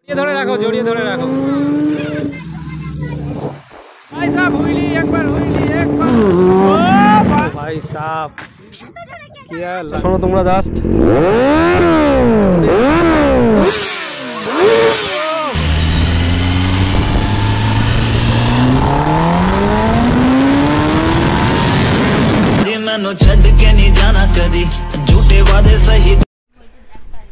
ধরে রাখো, জড়িয়ে ধরে রাখো। ভাই সাহেব হুইলি একবার, হুইলি একবার। ভাই সাহেব কি আর শোনো তোমরা just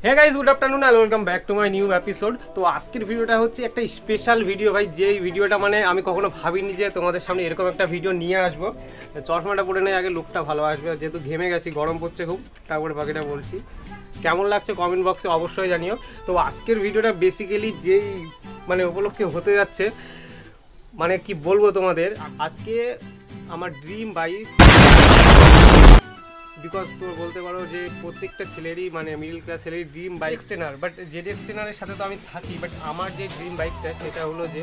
hey guys, good afternoon and welcome back to my new episode. তো আজকের ভিডিওটা হচ্ছে একটা স্পেশাল ভিডিও ভাই, যেই ভিডিওটা মানে আমি কখনো ভাবিনি যে তোমাদের সামনে এরকম একটা ভিডিও নিয়ে আসবো। চশমাটা পরে নেই, আগে লুকটা ভালো আসবে, যেহেতু ঘেমে গেছি, গরম পড়ছে খুব, তারপরে বাকিটা বলছি। কেমন লাগছে কমেন্ট বক্সে অবশ্যই জানিও। তো আজকের ভিডিওটা বেসিক্যালি যেই মানে উপলক্ষে হতে যাচ্ছে, মানে কি বলবো তোমাদের, আজকে আমার ড্রিম বাইক, বিকজ তোর বলতে পারো যে প্রত্যেকটা ছেলেরই মানে মিডল ক্লাস ছেলেরই ড্রিম বাইক এক্সটেনার, বাট জেড এক্সটেনারের সাথে তো আমি থাকি, বাট আমার যে ড্রিম বাইকটা সেটা হলো যে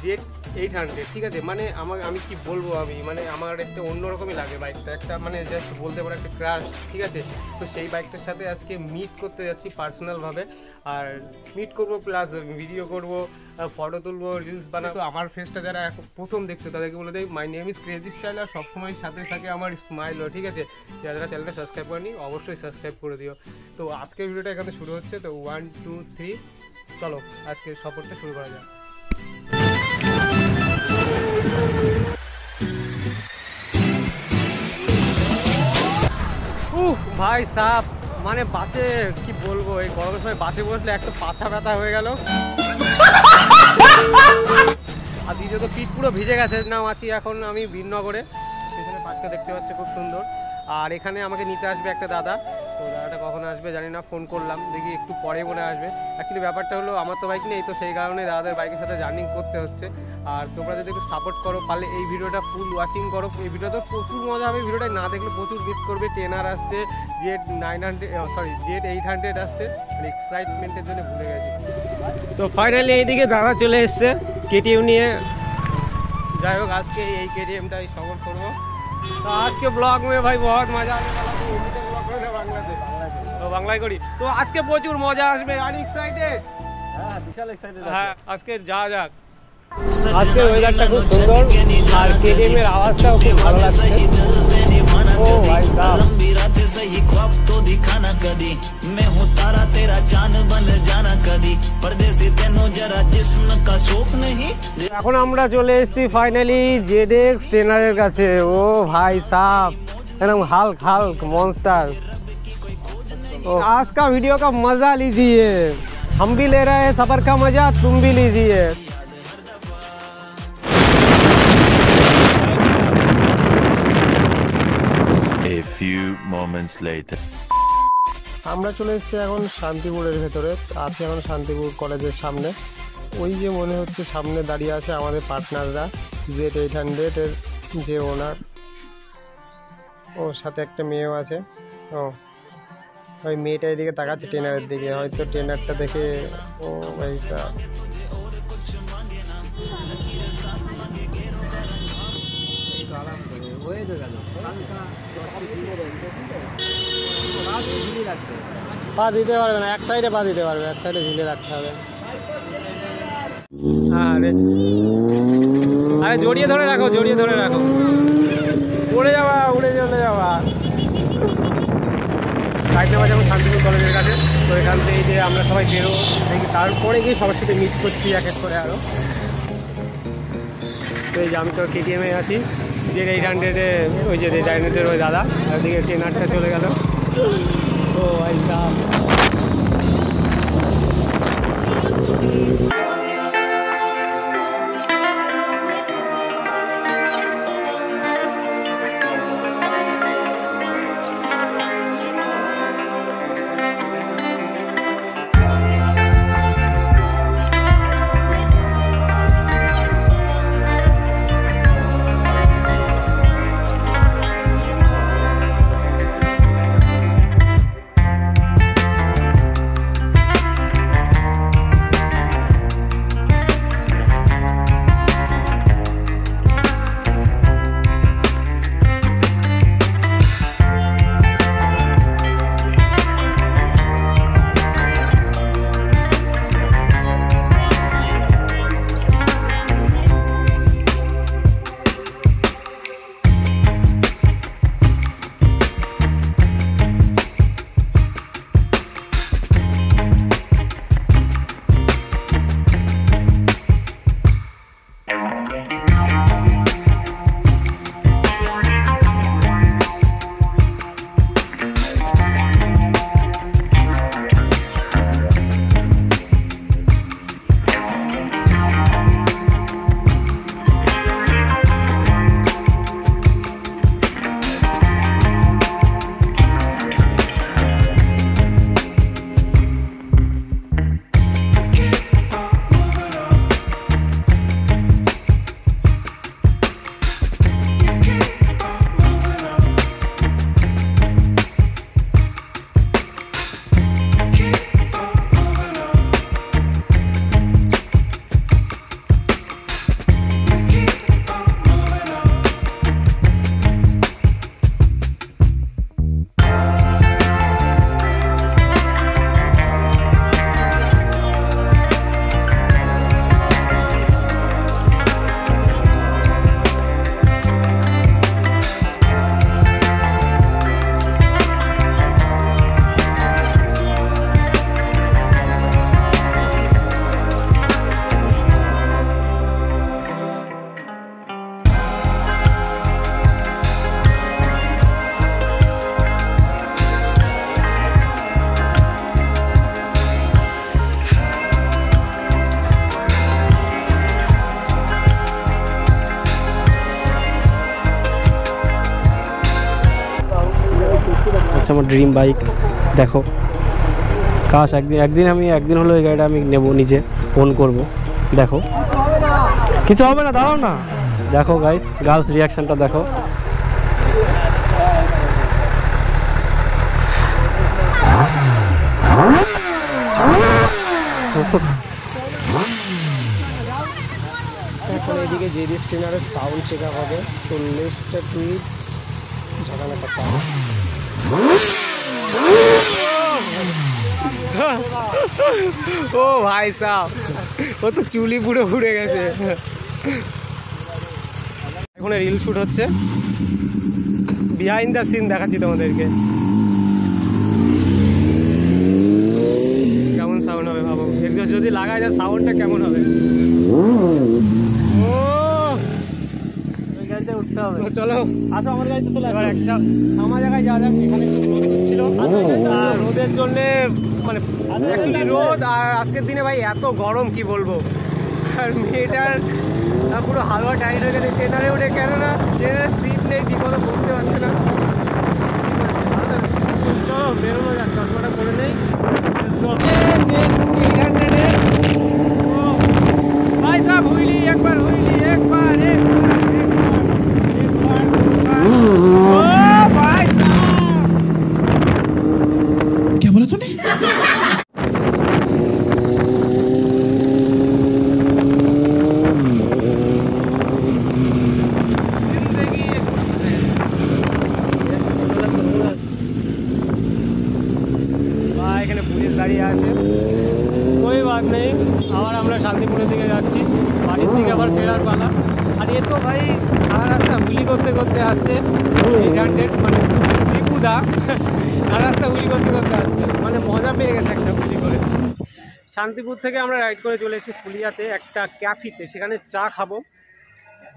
জেড 800। ঠিক আছে, মানে আমি কি বলবো, আমি মানে আমার একটা অন্যরকমই লাগে বাইকটা, একটা মানে জাস্ট বলতে পারো একটা ক্রাশ। ঠিক আছে, তো সেই বাইকটার সাথে আজকে মিট করতে যাচ্ছি পার্সোনালভাবে, আর মিট করবো প্লাস ভিডিও করবো, ফটো তুলবো, রিলস বানাবো। তো আমার ফেসটা যারা এখন প্রথম দেখছো তাদেরকে বলে দেয় my name is crazy style, আর সবসময় সাথে থাকে আমার স্মাইলও। ঠিক আছে, যারা চ্যানেলটা সাবস্ক্রাইব করেনি অবশ্যই সাবস্ক্রাইব করে দিও। তো আজকের ভিডিওটা এখানে শুরু হচ্ছে, তো 1 2 3 চলো আজকের সফরটা শুরু করা যাক। ভাই সাপ মানে বাসে কি বলবো, এই গরমের সময় বাসে বসলে একটা পাছা ব্যথা হয়ে গেল, আর দ্বিতীয়ত পিঠ পুরো ভিজে গেছে। নাম আছি এখন আমি বীরনগরে, পেছনে পার্কটা দেখতে পাচ্ছি খুব সুন্দর। আর এখানে আমাকে নিতে আসবে একটা দাদা, তো দাদাটা কখন আসবে জানি না, ফোন করলাম, দেখি একটু পরে বলে আসবে। অ্যাকচুয়ালি ব্যাপারটা হলো আমার তো বাইক নেই, তো সেই কারণে দাদাদের বাইকের সাথে জার্নি করতে হচ্ছে। আর তোমরা যদি একটু সাপোর্ট করো, পারলে এই ভিডিওটা ফুল ওয়াচিং করো। এই ভিডিওতে প্রচুর মজা হবে, ভিডিওটা না দেখলে প্রচুর মিস করবে। টেনার আসছে, জেড 800 আসছে, এক্সাইটমেন্টের জন্য ভুলে গেছি। তো ফাইনালি এইদিকে দাদা চলে এসছে কেটিএম নিয়ে। যাই হোক, আজকে এই কেটিএমটাই সফর করবো। तो आज के ब्लॉग में भाई बहुत मजा आने वाला है। हिंदी से ब्लॉग করে বাংলাতে, তো বাংলায় করি। তো আজকে প্রচুর মজা আসবে, আর এক্সাইটেড। হ্যাঁ, বিশাল এক্সাইটেড আছি। হ্যাঁ, আজকে যা যাক। আজকে ওয়েদারটা খুব সুন্দর, আর কেটিএম এর আওয়াজটাও খুব ভালো লাগছে। ও ভাই সাহেব, লম্বি রাতে সही ख्वाब तो दिखाना कदी, मैं हूं तारा तेरा चांद बन जाना कदी, परदेसी तेनो जरा जिस्म का शौक नहीं। এখন আমরা চলে এসেছি ফাইনালি জেডএক্স ট্রেনারের কাছে। ও ভাই সাহেব, एकदम हल्क हल्क मॉन्स्टर। आज का वीडियो का मजा लीजिए, हम भी ले रहे हैं सफर का मजा, तुम भी लीजिए। A few moments later. আমরা চলে এসেছি এখন শান্তিপুরের ভেতরে, আছি এখন শান্তিপুর কলেজের সামনে। ওই যে মনে হচ্ছে সামনে দাঁড়িয়ে আছে আমাদের পার্টনাররা, জেড 800 এর যে ওনার, ওর সাথে একটা মেয়েও আছে। ও ওই মেয়েটা এদিকে তাকাচ্ছে ট্রেনারের দিকে, হয়তো ট্রেনারটা দেখে ও ভাই সাহেব। পা দিতে পারবে না, এক সাইডে পা দিতে পারবে, এক সাইডে ঝুলে রাখতে হবে। আরে আরে জড়িয়ে ধরে রাখো, জড়িয়ে ধরে রাখো, উড়ে যাওয়া, উড়ে চলে যাওয়া। সাইড নেওয়া যেমন শান্তিপুর কলেজের কাছে, তো এখান থেকে যে আমরা সবাই বেরোবো, দেখি তারপরে গিয়ে সবার সাথে মিট করছি এক এক করে আরও। তো এই যে আমি তো কেটিএমে আছি, জেড 800 ওই যে জেড 800 ওই দাদা, ওইদিকে ট্রেনারটা চলে গেল। ও ভাই সাহেব, আমার ড্রিম বাইক। দেখো কাশ একদিন হলো এই গাড়িটা আমি নেব, নিজে ওন করব। দেখো কিছু হবে না, দাঁড়াও না। দেখো গাইস, গার্লস রিয়াকশনটা দেখো। এখন এদিকে জেডি স্টিনারের সাউন্ড চেক আপ হবে। 40টা টুইট ঝাঁকানাকা সাউন্ড। ও ভাই সাহেব, ও তো চুলি পুরো ঘুরে গেছে। এখন রিল শুট হচ্ছে, বিহাইন্ড দ্য সিন দেখাচ্ছি তোমাদেরকে। কেমন সাউন্ড হবে ভাবো, এক্সস্ট যদি লাগায় যায় সাউন্ডটা কেমন হবে। উঠতে হবে, চলো আসো আমার গাড়িতে চলে আসো। একটা সামা জায়গায় যাওয়া যাক। এখানে একটু রোদ হচ্ছিল, রোদের জন্যে মানে অ্যাকচুয়ালি রোদ, আর আজকের দিনে ভাই এত গরম কি বলবো। আর মেয়েটার পুরো হালুয়া টাইট হয়ে গেছে ট্রেনারে উঠে, কেননা ট্রেনের সিট নেই, ঠিক মতো বলতে পারছে না। চলো বেরোনো যাক, চশমাটা করে নেই। ভাই সাহেব হুইলি একবার, হুইলি একবার, क्या बोला तूने? এখানে পুলিশ দাঁড়িয়ে আছে, কোই বাদ নেই। আবার আমরা শান্তিপুরের দিকে যাচ্ছি, বাড়ির দিকে আবার ফেরার পালা। আর এ তো ভাই সারা রাস্তা হুইলি করতে করতে আসছে, 800 মানে রিপুদা সারা রাস্তা হুইলি করতে করতে আসছে, মানে মজা পেয়ে গেছে একটা হুইলি করে। শান্তিপুর থেকে আমরা রাইড করে চলে এসেছি ফুলিয়াতে একটা ক্যাফিতে, সেখানে চা খাবো।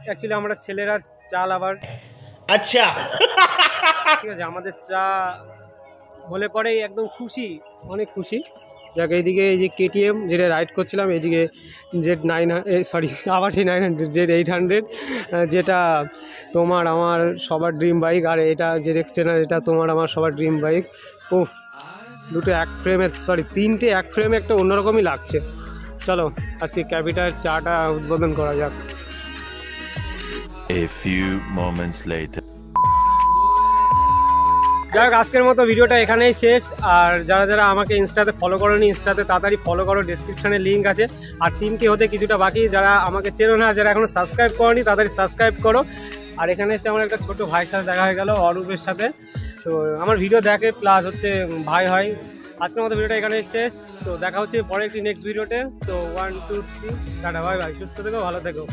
অ্যাকচুয়ালি আমরা ছেলেরা চা লাভার। আচ্ছা ঠিক আছে, আমাদের চা হলে পরেই একদম খুশি, অনেক খুশি। যাক এইদিকে এই যে কেটিএম যেটা রাইড করছিলাম, এইদিকে আবার সেই 900 Z800, যেটা তোমার আমার সবার ড্রিম বাইক। আর এটা ZX ট্রেনার, এটা তোমার আমার সবার ড্রিম বাইক। ও দুটো এক ফ্রেমে, তিনটে এক ফ্রেমে একটা অন্যরকমই লাগছে। চলো আজকে ক্যাপিটাল চাটা উদ্বোধন করা যাক। A few moments later. যাক আজকের মতো ভিডিওটা এখানেই শেষ। আর যারা যারা আমাকে ইনস্টাতে ফলো করোনি, ইনস্টাতে তাড়াতাড়ি ফলো করো, ডেসক্রিপশনে লিঙ্ক আছে। আর টিমকে হতে কিছুটা বাকি, যারা আমাকে চেনো না, যারা এখনো সাবস্ক্রাইব করোনি, তাড়াতাড়ি সাবস্ক্রাইব করো। আর এখানে এসে আমার একটা ছোট ভাইয়ের সাথে দেখা হয়ে গেল, অরূপের সাথে। তো আমার ভিডিও দেখে প্লাস হচ্ছে ভাই হয়। আজকের মতো ভিডিওটা এখানেই শেষ। তো দেখা হচ্ছে পরে একটি নেক্সট ভিডিওতে। তো 1 2 3 টাটা, বাই বাই, সুস্থ থেকো, ভালো থেকো।